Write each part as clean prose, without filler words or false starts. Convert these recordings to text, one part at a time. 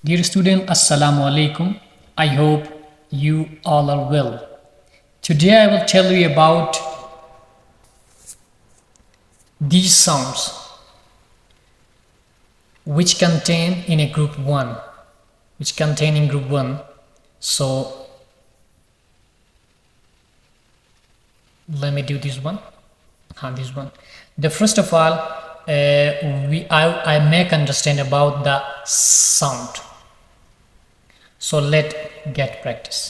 Dear student, Assalamu alaikum. I hope you all are well. Today I will tell you about these sounds which contain in a group 1. So let me do this one. This one. The first of all, I make understand about the sound. So let's get practice.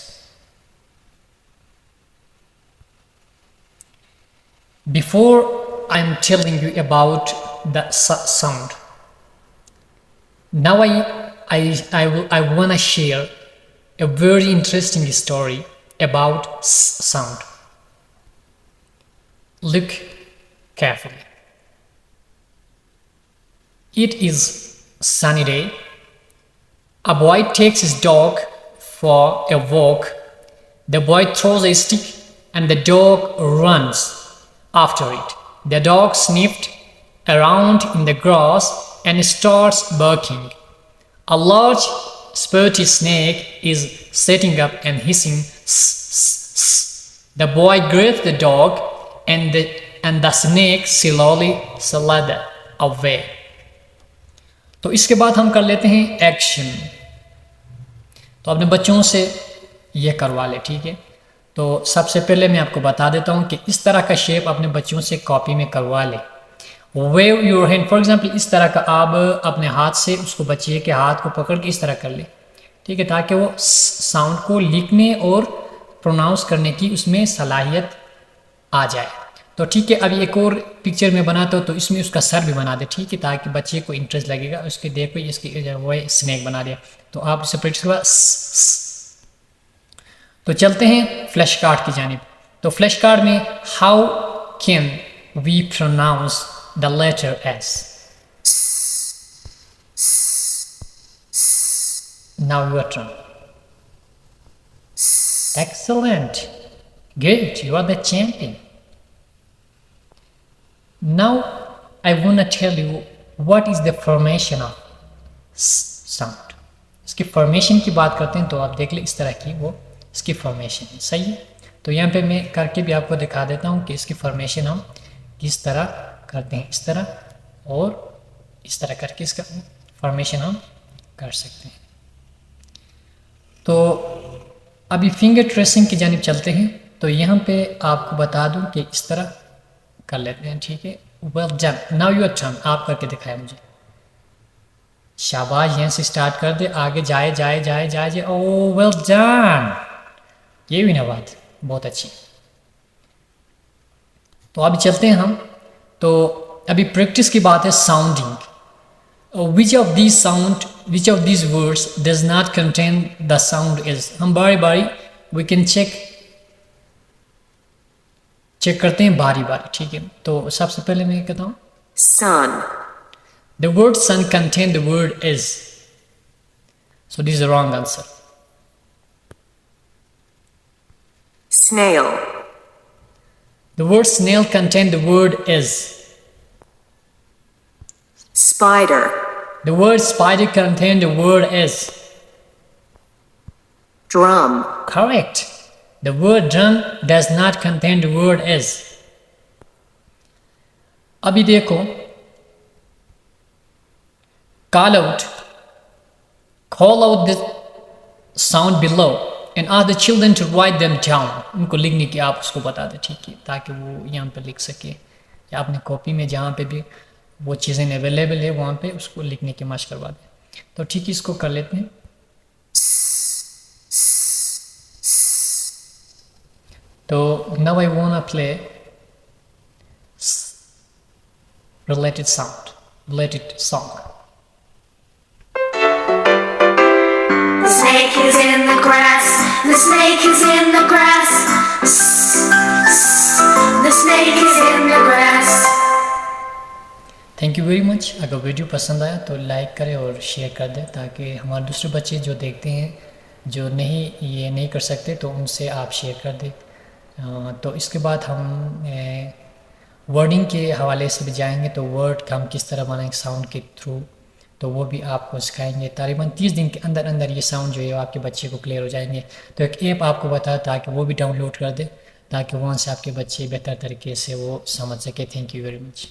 Before I'm telling you about the sound, now I want to share a very interesting story about sound. Look carefully. It is sunny day. A boy takes his dog for a walk. The boy throws a stick and the dog runs after it. The dog sniffed around in the grass and starts barking. A large spotty snake is sitting up and hissing. The boy gripped the dog and the snake slowly slid away. तो इसके बाद हम कर लेते हैं action. तो अपने बच्चों से ये करवा ले, ठीक है. तो सबसे पहले मैं आपको बता देता हूँ कि इस तरह का शेप अपने बच्चों से कॉपी में करवा ले. Wave your hand, for example इस तरह का आप अपने हाथ से उसको बच्चे के हाथ को पकड़ के इस तरह कर ले, ठीक है, ताकि वो साउंड को लिखने और प्रोनाउंस करने की उसमें सलाहियत आ जाए. तो ठीक है, अभी एक और पिक्चर में बनाता हूँ तो इसमें उसका सर भी बना दे, ठीक है, ताकि बच्चे को इंटरेस्ट लगेगा. उसके देखो इसकी वो स्नैक बना दिया. तो आप इसे प्रैक्टिस करवा. तो चलते हैं फ्लैश कार्ड की जानिब. तो फ्लैश कार्ड में how can we pronounce the letter S. Now your turn. Excellent, good, you are the champion. Now I want to tell you what is the formation of sound. इसकी formation की बात करते हैं तो आप देख ले इस तरह की वो इसकी फॉर्मेशन है. सही है. तो यहाँ पे मैं करके भी आपको दिखा देता हूँ कि इसकी फॉर्मेशन हम किस तरह करते हैं. इस तरह और इस तरह करके इसका फॉर्मेशन हम कर सकते हैं. तो अभी फिंगर ट्रेसिंग की जानिब चलते हैं. तो यहाँ पे आपको बता दूँ कि इस तरह कर लेते हैं, ठीक है. Well done. Now your turn. आप करके दिखाए मुझे. शाबाश, यहाँ से स्टार्ट कर दे, आगे जाए जाए जाए जाए जाए. ओ वेल डन. ये भी ना बात बहुत अच्छी. तो अभी चलते हैं हम. तो अभी प्रैक्टिस की बात है sounding. Which of these words does not contain the sound is. हम बारी बारी वी कैन चेक करते हैं बारी बारी, ठीक है. तो सबसे पहले मैं कहता हूँ sun. The word sun contain the word is. So this is the wrong answer. Snail. The word snail contain the word is. Spider. The word spider contain the word is. Drum. Correct. The word drum does not contain the word is. अभी देखो, call out the sound below and ask the children to write them down. उनको लिखने की आप उसको बता दें, ठीक है, ताकि वो यहाँ पे लिख सके या अपने कॉपी में जहाँ पे भी वो चीज़ें अवेलेबल है वहाँ पे उसको लिखने की मशक करवा दें. तो ठीक है, इसको कर लेते हैं. So now I wanna play related song. The snake is in the grass. The snake is in the grass. The snake is in the grass. Thank you very much. अगर वीडियो पसंद आया तो लाइक करें और share कर दें ताकि हमारे दूसरे बच्चे जो देखते हैं जो ये नहीं कर सकते तो उनसे आप शेयर कर दें. तो इसके बाद हम वर्डिंग के हवाले से भी जाएंगे. तो वर्ड हम किस तरह बनाएंगे साउंड के थ्रू. तो वो भी आपको सिखाएंगे। तकरीबन 30 दिन के अंदर अंदर ये साउंड जो है आपके बच्चे को क्लियर हो जाएंगे। तो एक ऐप आपको बता ताकि वो भी डाउनलोड कर दे, ताकि वहाँ से आपके बच्चे बेहतर तरीके से वो समझ सके। Thank you very much.